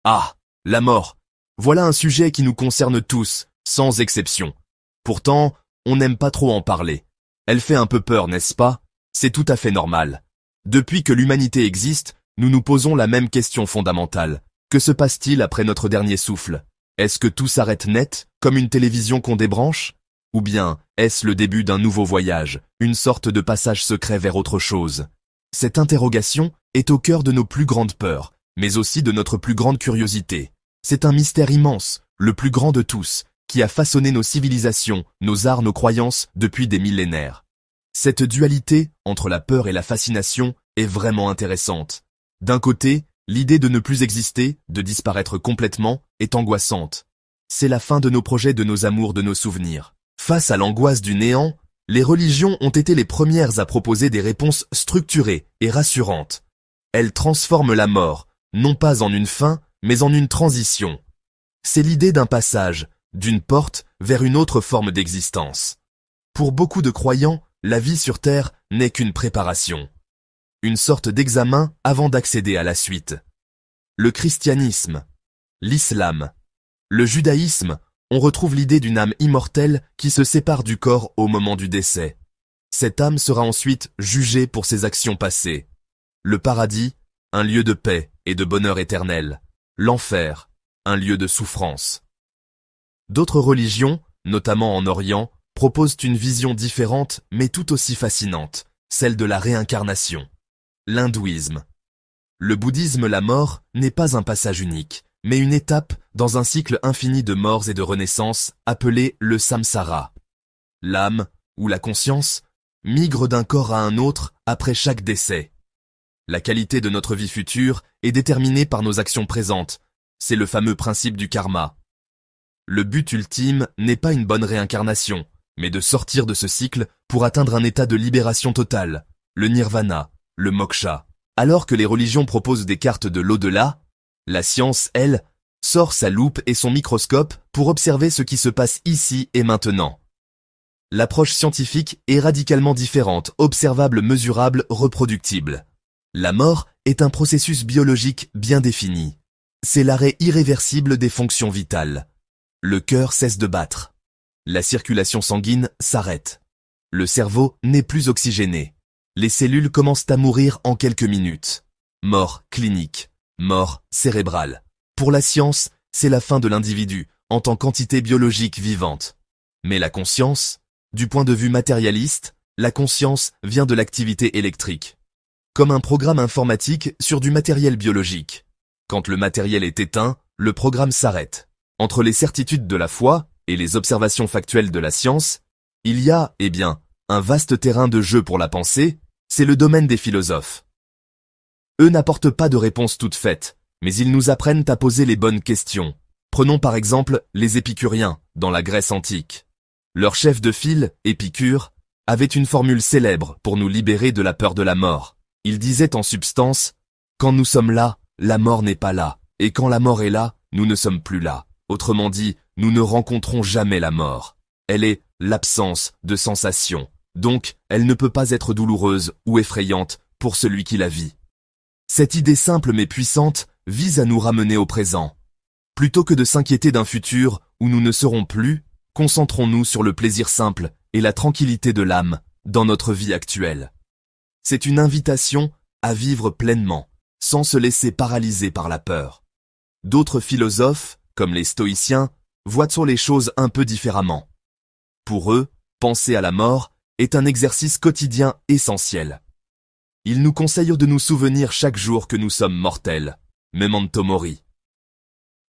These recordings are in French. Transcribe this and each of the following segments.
Ah, la mort. Voilà un sujet qui nous concerne tous, sans exception. Pourtant, on n'aime pas trop en parler. Elle fait un peu peur, n'est-ce pas? C'est tout à fait normal. Depuis que l'humanité existe, nous nous posons la même question fondamentale. Que se passe-t-il après notre dernier souffle? Est-ce que tout s'arrête net, comme une télévision qu'on débranche? Ou bien, est-ce le début d'un nouveau voyage, une sorte de passage secret vers autre chose? Cette interrogation est au cœur de nos plus grandes peurs, mais aussi de notre plus grande curiosité. C'est un mystère immense, le plus grand de tous, qui a façonné nos civilisations, nos arts, nos croyances depuis des millénaires. Cette dualité entre la peur et la fascination est vraiment intéressante. D'un côté, l'idée de ne plus exister, de disparaître complètement, est angoissante. C'est la fin de nos projets, de nos amours, de nos souvenirs. Face à l'angoisse du néant, les religions ont été les premières à proposer des réponses structurées et rassurantes. Elles transforment la mort, non pas en une fin, mais en une transition. C'est l'idée d'un passage, d'une porte vers une autre forme d'existence. Pour beaucoup de croyants, la vie sur Terre n'est qu'une préparation. Une sorte d'examen avant d'accéder à la suite. Le christianisme, l'islam, le judaïsme, on retrouve l'idée d'une âme immortelle qui se sépare du corps au moment du décès. Cette âme sera ensuite jugée pour ses actions passées. Le paradis, un lieu de paix et de bonheur éternel. L'enfer, un lieu de souffrance. D'autres religions, notamment en Orient, proposent une vision différente mais tout aussi fascinante, celle de la réincarnation. L'hindouisme. Le bouddhisme, la mort, n'est pas un passage unique, mais une étape dans un cycle infini de morts et de renaissances appelé le samsara. L'âme, ou la conscience, migre d'un corps à un autre après chaque décès. La qualité de notre vie future est déterminée par nos actions présentes. C'est le fameux principe du karma. Le but ultime n'est pas une bonne réincarnation, mais de sortir de ce cycle pour atteindre un état de libération totale, le nirvana, le moksha. Alors que les religions proposent des cartes de l'au-delà, la science, elle, sort sa loupe et son microscope pour observer ce qui se passe ici et maintenant. L'approche scientifique est radicalement différente, observable, mesurable, reproductible. La mort est un processus biologique bien défini. C'est l'arrêt irréversible des fonctions vitales. Le cœur cesse de battre. La circulation sanguine s'arrête. Le cerveau n'est plus oxygéné. Les cellules commencent à mourir en quelques minutes. Mort clinique, mort cérébrale. Pour la science, c'est la fin de l'individu en tant qu'entité biologique vivante. Mais la conscience, du point de vue matérialiste, la conscience vient de l'activité électrique. Comme un programme informatique sur du matériel biologique. Quand le matériel est éteint, le programme s'arrête. Entre les certitudes de la foi et les observations factuelles de la science, il y a, un vaste terrain de jeu pour la pensée, c'est le domaine des philosophes. Eux n'apportent pas de réponses toutes faites, mais ils nous apprennent à poser les bonnes questions. Prenons par exemple les épicuriens, dans la Grèce antique. Leur chef de file, Épicure, avait une formule célèbre pour nous libérer de la peur de la mort. Il disait en substance, « Quand nous sommes là, la mort n'est pas là, et quand la mort est là, nous ne sommes plus là. » Autrement dit, nous ne rencontrons jamais la mort. Elle est l'absence de sensation, donc elle ne peut pas être douloureuse ou effrayante pour celui qui la vit. Cette idée simple mais puissante vise à nous ramener au présent. Plutôt que de s'inquiéter d'un futur où nous ne serons plus, concentrons-nous sur le plaisir simple et la tranquillité de l'âme dans notre vie actuelle. C'est une invitation à vivre pleinement, sans se laisser paralyser par la peur. D'autres philosophes, comme les stoïciens, voient les choses un peu différemment. Pour eux, penser à la mort est un exercice quotidien essentiel. Ils nous conseillent de nous souvenir chaque jour que nous sommes mortels, memento mori.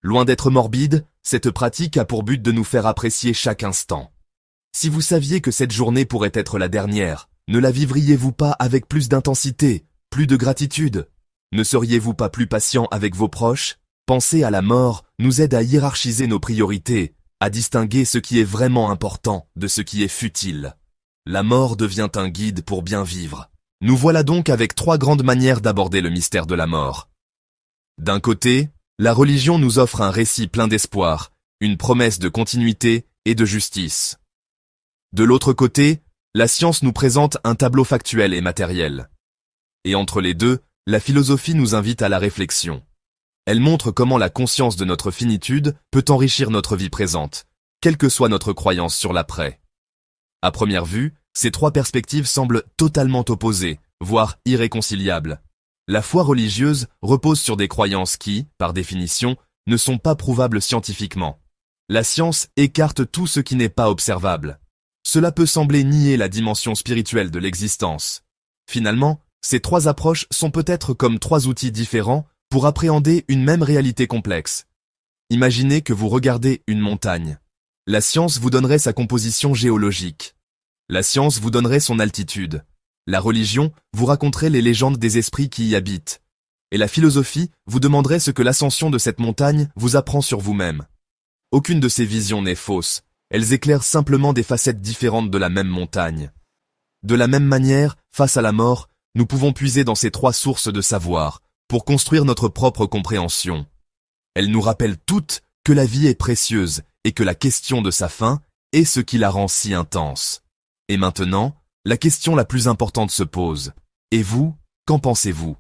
Loin d'être morbide, cette pratique a pour but de nous faire apprécier chaque instant. Si vous saviez que cette journée pourrait être la dernière, ne la vivriez-vous pas avec plus d'intensité, plus de gratitude? Ne seriez-vous pas plus patient avec vos proches? Penser à la mort nous aide à hiérarchiser nos priorités, à distinguer ce qui est vraiment important de ce qui est futile. La mort devient un guide pour bien vivre. Nous voilà donc avec 3 grandes manières d'aborder le mystère de la mort. D'un côté, la religion nous offre un récit plein d'espoir, une promesse de continuité et de justice. De l'autre côté, la science nous présente un tableau factuel et matériel. Et entre les deux, la philosophie nous invite à la réflexion. Elles montrent comment la conscience de notre finitude peut enrichir notre vie présente, quelle que soit notre croyance sur l'après. À première vue, ces trois perspectives semblent totalement opposées, voire irréconciliables. La foi religieuse repose sur des croyances qui, par définition, ne sont pas prouvables scientifiquement. La science écarte tout ce qui n'est pas observable. Cela peut sembler nier la dimension spirituelle de l'existence. Finalement, ces trois approches sont peut-être comme trois outils différents pour appréhender une même réalité complexe. Imaginez que vous regardez une montagne. La science vous donnerait sa composition géologique. La science vous donnerait son altitude. La religion vous raconterait les légendes des esprits qui y habitent. Et la philosophie vous demanderait ce que l'ascension de cette montagne vous apprend sur vous-même. Aucune de ces visions n'est fausse. Elles éclairent simplement des facettes différentes de la même montagne. De la même manière, face à la mort, nous pouvons puiser dans ces trois sources de savoir pour construire notre propre compréhension. Elles nous rappellent toutes que la vie est précieuse et que la question de sa fin est ce qui la rend si intense. Et maintenant, la question la plus importante se pose. Et vous, qu'en pensez-vous ?